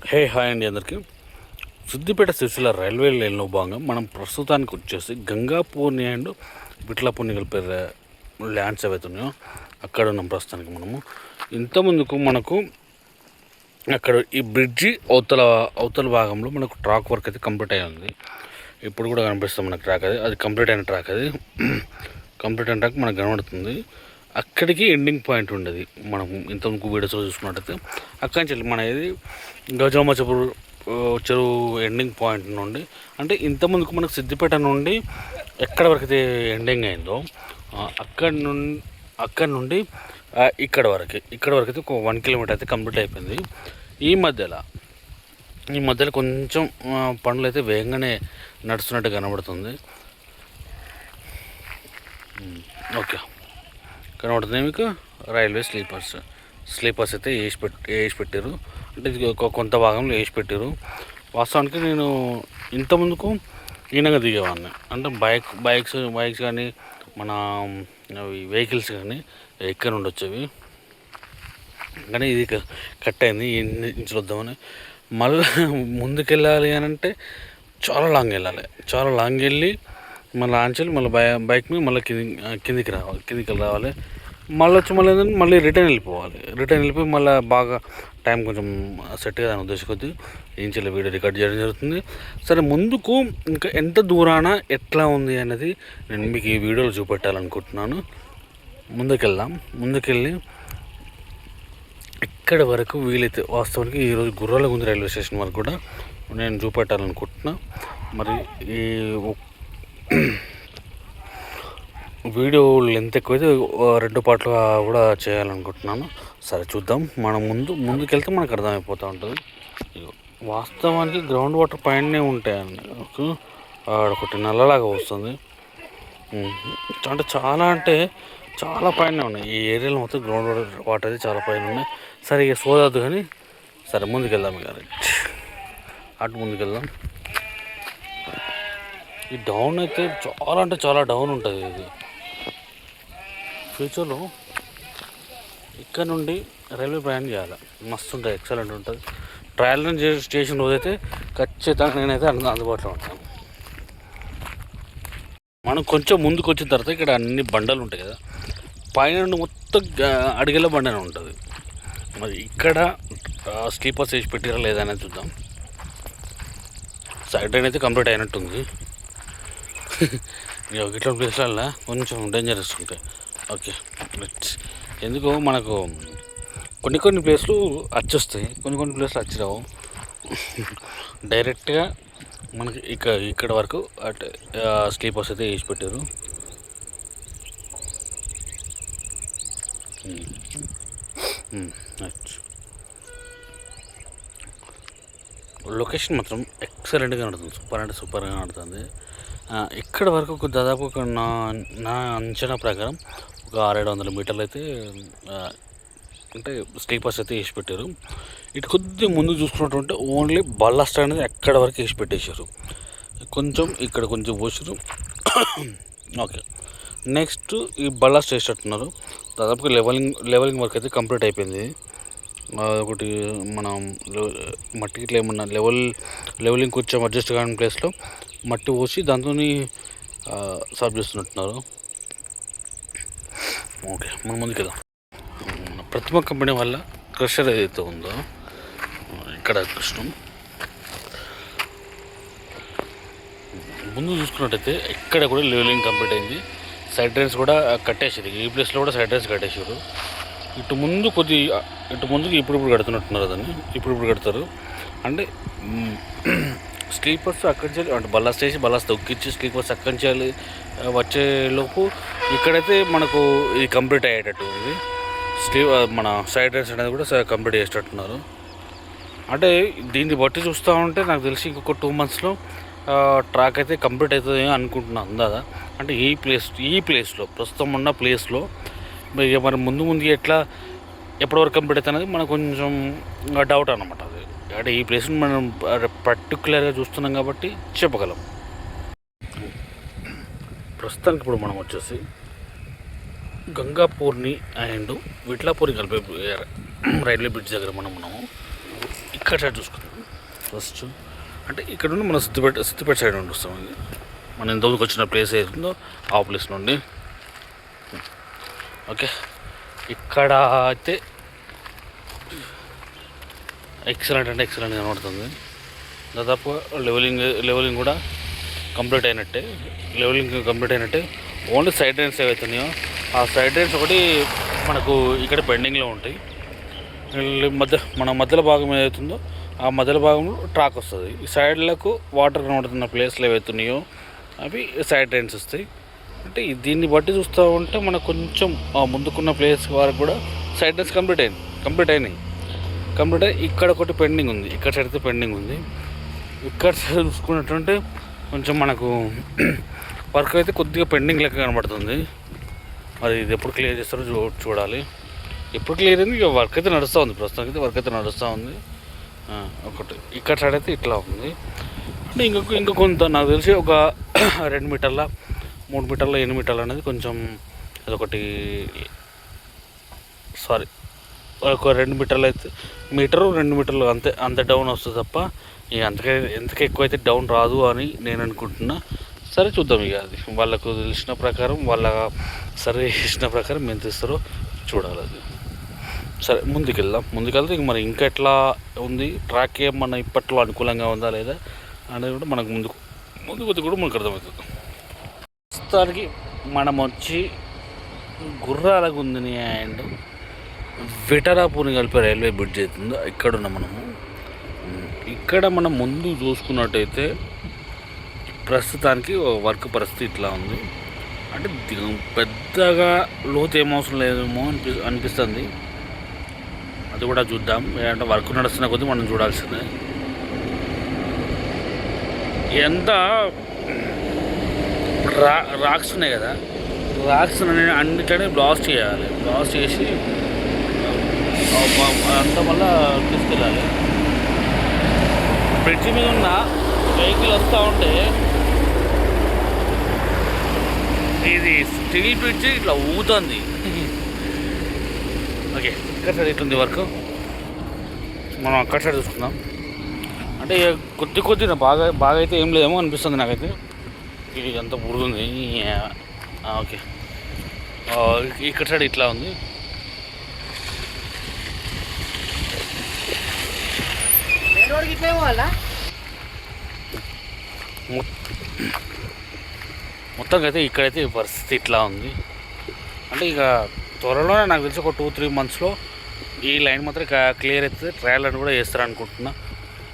Hi అండి అందరికీ. Siddipet Sircilla railway లైన్లో భాగంగా మనం ప్రస్తుతానికి వచ్చేసి గంగాపూర్ని అండ్ విట్లాపూర్ని కలిపే ల్యాండ్స్ ఏవైతే ఉన్నాయో అక్కడ ఉన్నాం ప్రస్తుతానికి. ఇంతకుముందుకు మనకు అక్కడ ఈ బ్రిడ్జి అవతల భాగంలో మనకు ట్రాక్ వర్క్ అయితే కంప్లీట్ అయ్యి ఉంది. ఇప్పుడు కూడా కనిపిస్తుంది మనకు ట్రాక్, అది కంప్లీట్ అయిన ట్రాక్. కంప్లీట్ అయిన ట్రాక్ మనకు కనబడుతుంది. అక్కడికి ఎండింగ్ పాయింట్ ఉండేది. మనం ఇంతకుముందు వీడియోస్లో చూసుకున్నట్టయితే అక్కడి నుంచి మన ఇది గజామ చెరువు ఎండింగ్ పాయింట్ నుండి, అంటే ఇంతకుముందుకు మనకు సిద్దిపేట నుండి ఎక్కడ వరకు అయితే ఎండింగ్ అయిందో అక్కడి నుండి ఇక్కడ వరకు అయితే ఒక 1 కిలోమీటర్ అయితే కంప్లీట్ అయిపోయింది. ఈ మధ్యలో కొంచెం పనులు అయితే వేగంగానే నడుస్తున్నట్టు కనబడుతుంది. ఓకే, కనబడుతుంది మీకు రైల్వే స్లీపర్స్ అయితే వేసి పెట్టారు. అంటే ఇది కొంత భాగంలో వేసి పెట్టారు. వాస్తవానికి నేను ఇంతకుముందుకు ఈయనగా దిగేవాడిని, అంటే బైక్స్ కానీ మన వెహికల్స్ కానీ ఎక్కడ నుండి వచ్చేవి. కానీ ఇది కట్ అయింది. ఎన్ని ఇంచులు వద్దామని మళ్ళీ ముందుకెళ్ళాలి అని అంటే చాలా లాంగ్ వెళ్ళి మళ్ళీ ఆంచెల్లి మళ్ళీ బైక్ మీద మళ్ళీ కిందికి రావాలి. మళ్ళీ రిటర్న్ వెళ్ళిపోయి మళ్ళీ బాగా టైం కొంచెం సెట్ కదా అని ఉద్దేశం కొద్ది ఇంచెల్లి వీడియో రికార్డ్ చేయడం జరుగుతుంది. సరే, ముందుకు ఇంకా ఎంత దూరాన ఎట్లా ఉంది అనేది నేను మీకు ఈ వీడియోలో చూపెట్టాలనుకుంటున్నాను. ముందుకెళ్ళి ఇక్కడ వరకు వీలైతే వాస్తవానికి ఈరోజు గుర్రాలగుంది రైల్వే స్టేషన్ వరకు కూడా నేను చూపెట్టాలనుకుంటున్నా. మరి ఈ వీడియో లెంత్ ఎక్కువైతే 2 పార్ట్లుగా కూడా చేయాలనుకుంటున్నాను. సరే చూద్దాం. మనం ముందుకెళ్తే మనకు అర్థమైపోతూ ఉంటుంది. వాస్తవానికి గ్రౌండ్ వాటర్ పైనే ఉంటాయండి. ఒకటి నల్లలాగా వస్తుంది. అంటే చాలా పైన ఉన్నాయి. ఈ ఏరియాలో మొత్తం గ్రౌండ్ వాటర్ అయితే చాలా పైన ఉన్నాయి. సరే, ఇక సోదద్దు కానీ సరే ముందుకెళ్దాం. అటు ముందుకెళ్దాం. ఈ డౌన్ అయితే చాలా డౌన్ ఉంటుంది. ఇది ఫ్యూచర్లో ఇక్కడ నుండి రైల్వే ప్రయాణం చేయాలి, మస్తు ఉంటుంది, ఎక్సలెంట్ ఉంటుంది. ట్రయల్ రన్ స్టేషన్ రోజైతే ఖచ్చితంగా నేనైతే అందుబాటులో ఉంటాను. మనం కొంచెం ముందుకు వచ్చిన తర్వాత ఇక్కడ అన్ని బండలు ఉంటాయి కదా, పైన నుండి మొత్తం అడిగేలా బండనే ఉంటుంది. మరి ఇక్కడ స్లీపర్స్ వేసి పెట్టిరా లేదా అనేది చూద్దాం. సైడ్ ట్రైన్ అయితే కంప్లీట్ అయినట్టుంది. ఇట్లాంటి ప్లేస్లలో కొంచెం డేంజరస్ ఉంటాయి. ఓకే, ఎందుకు మనకు కొన్ని ప్లేస్లు వచ్చేస్తాయి, కొన్ని ప్లేస్లు వచ్చిరావు. డైరెక్ట్గా మనకి ఇక్కడ వరకు అటు స్లీపర్స్ అయితే వేసి పెట్టారు. లొకేషన్ మాత్రం ఎక్సలెంట్గా నడుతుంది, సూపర్గా నడుతుంది. ఇక్కడ వరకు దాదాపు నా అంచనా ప్రకారం ఒక 600-700 మీటర్లు అయితే అంటే స్లీపర్స్ అయితే వేసి పెట్టారు. ఇటు కొద్దిగా ముందు చూసుకున్నట్టుంటే ఓన్లీ బల్లాస్ట్ అనేది ఎక్కడ వరకు వేసి పెట్టేశారు. కొంచెం ఇక్కడ కొంచెం పోసారు. ఓకే, నెక్స్ట్ ఈ బల్లాస్ట్ వేసేటట్టున్నారు. దాదాపుగా లెవెలింగ్ వర్క్ అయితే కంప్లీట్ అయిపోయింది. ఒకటి మనం మట్టికి ఇట్లా ఏమన్నా లెవెలింగ్ కొంచెం అడ్జస్ట్ కాని ప్లేస్లో మట్టి పోసి దాంతో సర్వ్ చేస్తున్నట్టున్నారు. ఓకే, మనం ముందుకెళ్దాం. ప్రతిమ కంపెనీ వల్ల క్రషర్ ఏదైతే ఉందో ఇక్కడ కృష్ణం ముందు చూసుకున్నట్టయితే ఇక్కడ కూడా లెవెలింగ్ కంప్లీట్ అయింది. సైడ్ డ్రైన్స్ కూడా కట్టేసారు. ఈ ప్లేస్లో కూడా సైడ్ డ్రైన్స్ కట్టేసారు. ఇటు ముందుకు ఇప్పుడు కడుతున్నట్టున్నారు. దాన్ని ఇప్పుడు కడతారు. అంటే స్లీపర్స్ అక్కడి నుంచి అంటే బల్లాస్ తొక్కించి స్లీపర్స్ అక్కడి నుంచి వచ్చేలోపు ఇక్కడైతే మనకు ఇది కంప్లీట్ అయ్యేటట్టు ఉంది. మన సైడ్ రైన్స్ అనేది కూడా కంప్లీట్ చేసేటట్టున్నారు. అంటే దీన్ని బట్టి చూస్తూ ఉంటే నాకు తెలిసి ఇంకొక 2 monthsలో ట్రాక్ అయితే కంప్లీట్ అవుతుంది అనుకుంటున్నాను అందాదా. అంటే ఈ ప్లేస్లో ప్రస్తుతం ఉన్న ప్లేస్లో మరి ముందు ఎట్లా ఎప్పటివరకు కంప్లీట్ అవుతుంది అనేది మనకు కొంచెం డౌట్ అన్నమాట. అది అంటే ఈ ప్లేస్ని మనం పర్టికులర్గా చూస్తున్నాం కాబట్టి చెప్పగలం. ప్రస్తుతానికి ఇప్పుడు మనం వచ్చేసి గంగాపూర్ని అండ్ విట్లాపూర్ని కలిపే రైల్వే బ్రిడ్జ్ దగ్గర మనము ఇక్కడ సైడ్ చూసుకుందాం. ఫస్ట్ అంటే ఇక్కడ నుండి మనం సిద్దిపేట సైడ్ నుండి వస్తాం. ఇది మనం ఇంతకుముందుకు వచ్చిన ప్లేస్ ఏదో ఆ ప్లేస్ నుండి. ఓకే, ఇక్కడ అయితే ఎక్సలెంట్ అంటే ఎక్సలెంట్ కనబడుతుంది. దాదాపు లెవెలింగ్ కూడా కంప్లీట్ అయినట్టే. ఓన్లీ సైడ్ డ్రైన్స్ ఏవైతున్నాయో ఆ సైడ్ డ్రైన్స్ ఒకటి మనకు ఇక్కడ పెండింగ్లో ఉంటాయి. మన మధ్యలో భాగం ఏదైతుందో ఆ మధ్యలో భాగంలో ట్రాక్ వస్తుంది. ఈ సైడ్లకు వాటర్ కనబడుతున్న ప్లేస్లు ఏవైతున్నాయో అవి సైడ్ డ్రైన్స్ వస్తాయి. అంటే దీన్ని బట్టి చూస్తూ ఉంటే మనకు కొంచెం ముందుకున్న ప్లేస్ వరకు కూడా సైడ్ డ్రైన్స్ కంప్లీట్ అయినాయి. ఇక్కడ ఒకటి పెండింగ్ ఉంది, ఇక్కడ సైడ్ అయితే పెండింగ్ ఉంది. ఇక్కడ సైడ్ చూసుకున్నట్టుంటే కొంచెం మనకు వర్క్ అయితే కొద్దిగా పెండింగ్ లెక్క కనబడుతుంది. మరి ఇది ఎప్పుడు క్లియర్ చేస్తారో చూడాలి. ఎప్పుడు క్లియర్ అయింది, ఇక వర్క్ అయితే నడుస్తూ ఉంది. ప్రస్తుతానికి అయితే వర్క్ అయితే నడుస్తూ ఉంది. ఒకటి ఇక్కడ సైడ్ అయితే ఇట్లా ఉంది. అంటే ఇంకా కొంత నాకు తెలిసి ఒక 2 మీటర్ల 3 మీటర్ల 8 మీటర్లు అనేది కొంచెం అదొకటి ఒక 2 మీటర్లు అయితే 2 మీటర్లు అంతే డౌన్ వస్తుంది తప్ప ఇక ఎంతకే ఎక్కువైతే డౌన్ రాదు అని నేను అనుకుంటున్నా. సరే చూద్దాం. ఇక అది వాళ్ళకు తెలిసిన ప్రకారం వాళ్ళ సర్వే ప్రకారం ఎంత ఇస్తారో చూడాలి. అది సరే ముందుకెళ్తే ఇక మరి ఇంకా ఎట్లా ఉంది, ట్రాక్ ఏమన్నా ఇప్పట్లో అనుకూలంగా ఉందా లేదా అనేది కూడా మనకు ముందు కూడా మనకు అర్థమవుతుంది. ప్రస్తుతానికి మనం వచ్చి గుర్రాల గుందిని అండ్ విఠలాపూర్ని కలిపే రైల్వే బ్రిడ్జ్ అవుతుందో ఇక్కడ మనం ముందు చూసుకున్నట్టయితే ప్రస్తుతానికి వర్క్ పరిస్థితి ఇట్లా ఉంది. అంటే పెద్దగా లోతు ఏమవసరం లేదేమో అనిపిస్తుంది. అది కూడా చూద్దాం. అంటే వర్క్ నడుస్తున్న కొద్దీ మనం చూడాల్సిందే. ఎంత రాక్స్ ఉన్నాయి కదా, రాక్స్ అన్నిటినీ బ్లాస్ట్ చేయాలి. బ్లాస్ట్ చేసి అంతా మళ్ళీ తీసుకెళ్ళాలి. బ్రిడ్జి మీద ఉన్న వెహికల్ వస్తూ ఉంటే ఇది స్టీల్ బ్రిడ్జ్ ఇట్లా ఊగుతుంది. ఓకే, ఇక్కడ సైడ్ ఇట్లుంది వర్క్. మనం అక్కడ సైడ్ చూసుకుందాం. అంటే కొద్ది బాగా అయితే ఏం లేదేమో అనిపిస్తుంది నాకైతే. ఇది అంతా బురుగుంది. ఓకే, ఇక్కడ సైడ్ ఇట్లా ఉంది. మొత్తంగా అయితే ఇక్కడైతే పరిస్థితి ఇట్లా ఉంది. అంటే ఇక త్వరలోనే నాకు తెలిసి ఒక 2-3 మంత్స్లో ఈ లైన్ మాత్రం క్లియర్ అవుతుంది. ట్రయల్ అని కూడా చేస్తారనుకుంటున్నా.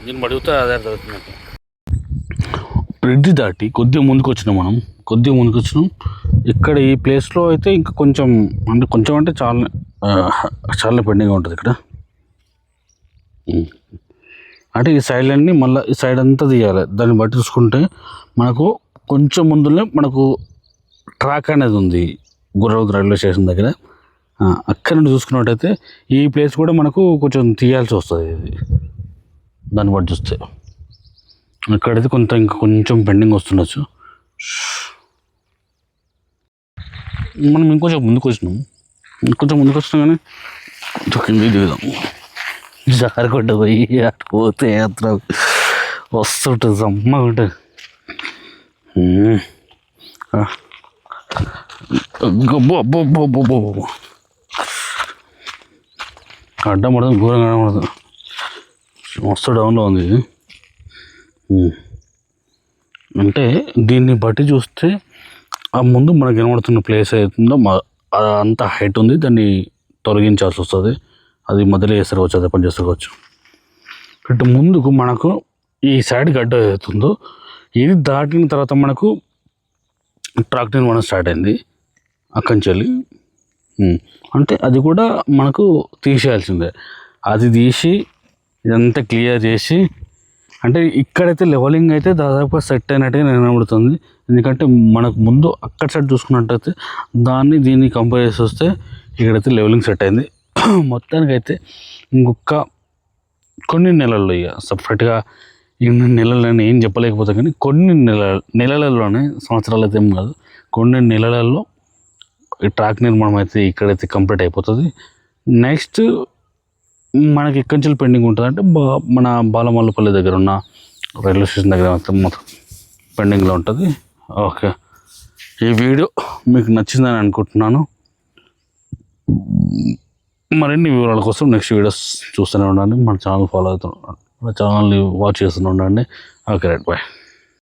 దీన్ని అడిగితే అదే అర్థమవుతుంది నాకు. బ్రిడ్జ్ దాటి కొద్దిగా ముందుకు వచ్చినాం. ఇక్కడ ఈ ప్లేస్లో అయితే ఇంకా కొంచెం అంటే చాలా పెండింగ్గా ఉంటుంది ఇక్కడ. అంటే ఈ సైడ్లన్నీ మళ్ళీ ఈ సైడ్ అంతా తీయాలి. దాన్ని బట్టి చూసుకుంటే మనకు కొంచెం ముందులో మనకు ట్రాక్ అనేది ఉంది గుర్రవతి రైల్వే స్టేషన్ దగ్గర. అక్కడ నుండి చూసుకున్నట్టయితే ఈ ప్లేస్ కూడా మనకు కొంచెం తీయాల్సి వస్తుంది. ఇది దాన్ని బట్టి చూస్తే ఇక్కడైతే కొంచెం పెండింగ్ వస్తుండొచ్చు. మనం ఇంకొంచెం ముందుకు వచ్చినాం కానీ కింద దిగుదాం. జారకొండ పోయి పోతే యాత్ర వస్తుంటుంది, సమ్మగా ఉంటుంది. అడ్డం పడుతుంది, ఘోరంగా కనబడుతుంది. మస్తు డౌన్లో ఉంది. అంటే దీన్ని బట్టి చూస్తే ఆ ముందు మనకు కనబడుతున్న ప్లేస్ అవుతుందో అంత హైట్ ఉంది. దాన్ని తొలగించాల్సి వస్తుంది. అది మొదలు చేస్తారు, అదే పని చేసుకోవచ్చు. ఇటు ముందుకు మనకు ఈ సైడ్ గడ్డ అవుతుందో ఇది దాటిన తర్వాత మనకు ట్రాక్ నిర్మాణం స్టార్ట్ అయింది అక్కడి నుంచి వెళ్ళి. అంటే అది కూడా మనకు తీసేయాల్సిందే. అది తీసి ఇదంతా క్లియర్ చేసి, అంటే ఇక్కడైతే లెవెలింగ్ అయితే దాదాపు సెట్ అయినట్టుగా కనబడుతుంది. ఎందుకంటే మనకు ముందు అక్కడ సైడ్ చూసుకున్నట్టయితే దీన్ని కంపేర్ చేసి వస్తే ఇక్కడైతే లెవెలింగ్ సెట్ అయింది. మొత్తానికైతే ఇంకొక కొన్ని నెలల్లో, ఇక సపరేట్గా ఇన్ని నెలలని ఏం చెప్పలేకపోతే కానీ కొన్ని నెలలలోనే, సంవత్సరాలు అయితే ఏం కాదు, కొన్ని నెలలలో ఈ ట్రాక్ నిర్మాణం అయితే ఇక్కడైతే కంప్లీట్ అయిపోతుంది. నెక్స్ట్ మనకి ఎక్కడి నుంచి పెండింగ్ ఉంటుంది అంటే మన బాలమల్లపల్లి దగ్గర ఉన్న రైల్వే స్టేషన్ దగ్గర మొత్తం పెండింగ్లో ఉంటుంది. ఓకే, ఈ వీడియో మీకు నచ్చిందని అనుకుంటున్నాను. మరిన్ని వివరాల కోసం నెక్స్ట్ వీడియోస్ చూస్తూనే ఉండండి. మన ఛానల్ ఫాలో అవుతూ మన ఛానల్ని వాచ్ చేస్తూనే ఉండండి. Okay right, bye.